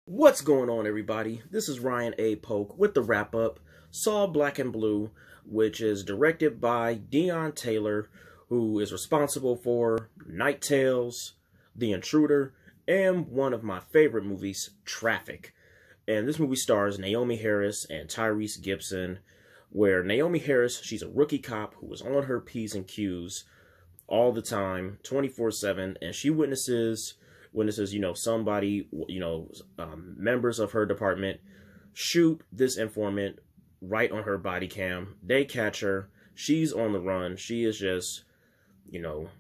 What's going on, everybody? This is Ryan A. Polk with the wrap-up, Saw Black and Blue, which is directed by Deon Taylor, who is responsible for Night Tales, The Intruder, and one of my favorite movies, Traffic. And this movie stars Naomie Harris and Tyrese Gibson, where Naomie Harris, she's a rookie cop who is on her P's and Q's all the time, 24/7, and she witnesses, somebody, members of her department shoot this informant right on her body cam. They catch her. She's on the run. She is just,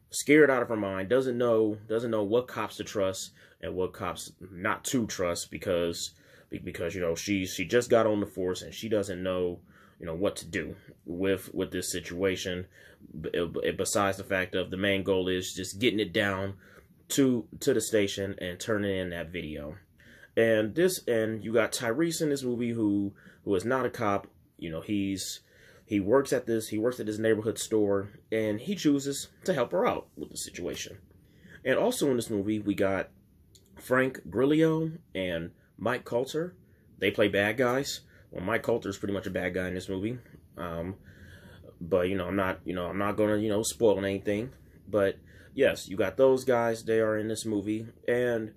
scared out of her mind. Doesn't know what cops to trust and what cops not to trust because she just got on the force and she doesn't know what to do with this situation. Besides the fact of the main goal is just getting it down to the station and turning in that video. And you got Tyrese in this movie who is not a cop. He works at this neighborhood store, and he chooses to help her out with the situation. And also in this movie we got Frank Grillo and Mike Coulter. They play bad guys. Well, Mike Coulter is pretty much a bad guy in this movie. But I'm not gonna spoil anything. But yes, you got those guys. They are in this movie. And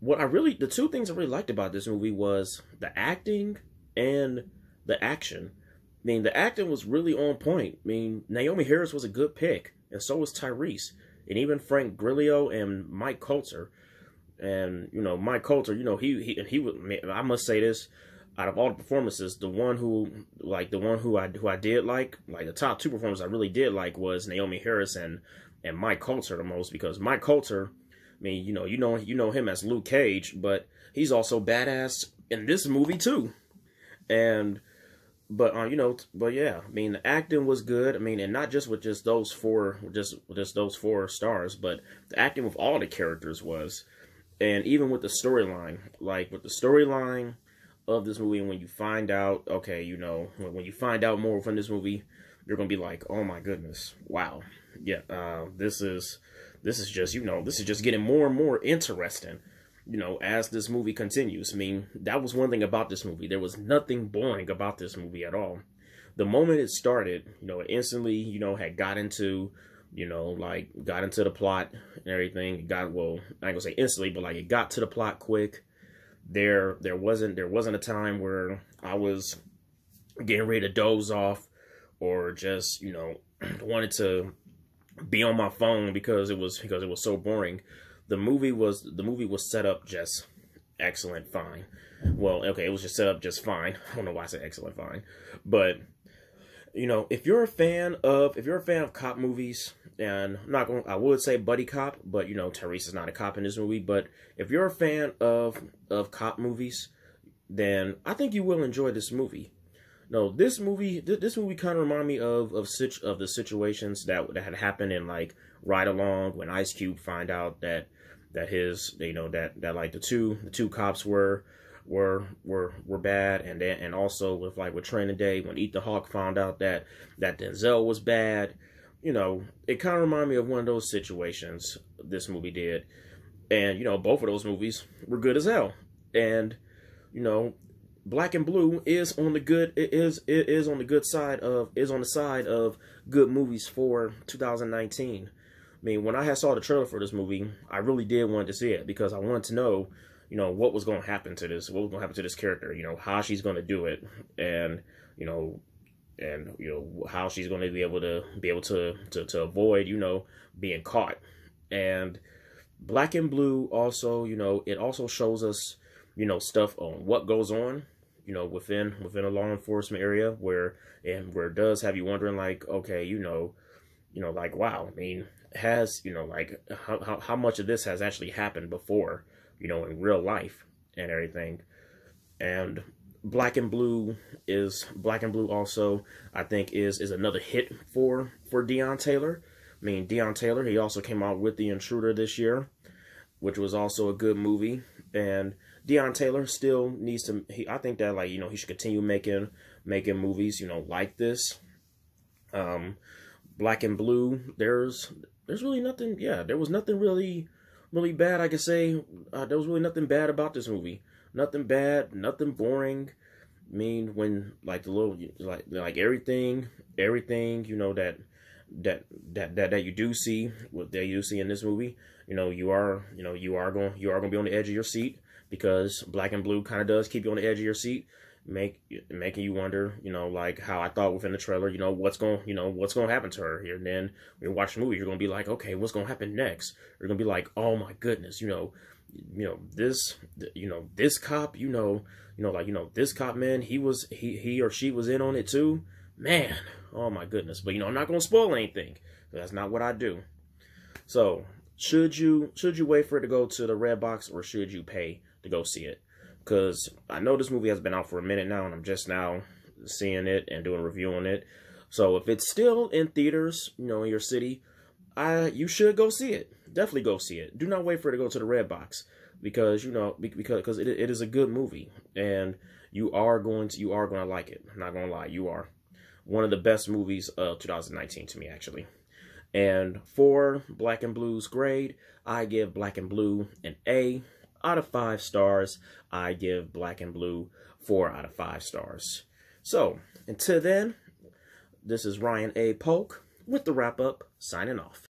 the two things I really liked about this movie was the acting and the action. I mean, the acting was really on point. I mean, Naomie Harris was a good pick, and so was Tyrese, and even Frank Grillo and Mike Coulter. And Mike Coulter, I must say this. Out of all the performances, the one who I did like the top two performers I really did like was Naomie Harris and Mike Coulter the most, because Mike Coulter, I mean, you know him as Luke Cage, but he's also badass in this movie too. But yeah, I mean, the acting was good. I mean, and not just with those four stars, but the acting with all the characters was, and even with the storyline, of this movie. And when you find out, when you find out more from this movie, you're gonna be like, oh my goodness, wow, yeah, this is just getting more and more interesting, as this movie continues. I mean, that was one thing about this movie. There was nothing boring about this movie at all. The moment it started, it instantly, had got into, got into the plot and everything. I ain't gonna say instantly, but it got to the plot quick. There wasn't a time where I was getting ready to doze off or just wanted to be on my phone because it was so boring. The movie was set up just excellent, fine. Well, okay, it was just set up just fine. I don't know why I said excellent, fine, but if you're a fan of cop movies, and I would say buddy cop, but Tyrese is not a cop in this movie. But if you're a fan of cop movies, then I think you will enjoy this movie. No, this movie kind of reminded me of the situations that had happened in Ride Along, when Ice Cube find out that the two cops were bad, and also with Training Day, when Ethan Hawke found out that Denzel was bad. It kind of reminded me of one of those situations this movie did. And both of those movies were good as hell. And Black and Blue is on the side of good movies for 2019. I mean, when I saw the trailer for this movie, I really did want to see it because I wanted to know what was going to happen to this character, how she's going to do it, and how she's going to be able to avoid being caught. And Black and Blue also, it also shows us stuff on what goes on within a law enforcement area, where it does have you wondering okay, wow, I mean, has how much of this has actually happened before in real life and everything. And Black and Blue also, I think, is another hit for Deon Taylor. I mean, Deon Taylor, he also came out with The Intruder this year, which was also a good movie. And Deon Taylor still needs to, I think that he should continue making movies like this. Black and Blue, there's really nothing. Yeah, there was nothing really bad I could say. There was really nothing bad about this movie. Nothing bad, nothing boring. I mean, when like the little like everything, you know that you do see, what that you see in this movie, you are going to be on the edge of your seat, because Black and Blue kind of does keep you on the edge of your seat, making you wonder, like how I thought within the trailer, what's going to happen to her here. And then when you watch the movie, you're going to be like, okay, what's going to happen next? You're going to be like, oh my goodness, this cop, this cop, man, he or she was in on it too, man. Oh my goodness. But I'm not going to spoil anything. That's not what I do. So should you wait for it to go to the red box, or should you pay to go see it? Because I know this movie has been out for a minute now, and I'm just now seeing it and doing a review on it. So if it's still in theaters, in your city, you should go see it. Definitely go see it. Do not wait for it to go to the red box, because because it is a good movie, and you are going to like it. I'm not going to lie, you are. One of the best movies of 2019 to me, actually. And for Black and Blue's grade, I give Black and Blue an A out of 5 stars. I give Black and Blue 4 out of 5 stars. So, until then, this is Ryan A. Polk with the wrap-up, signing off.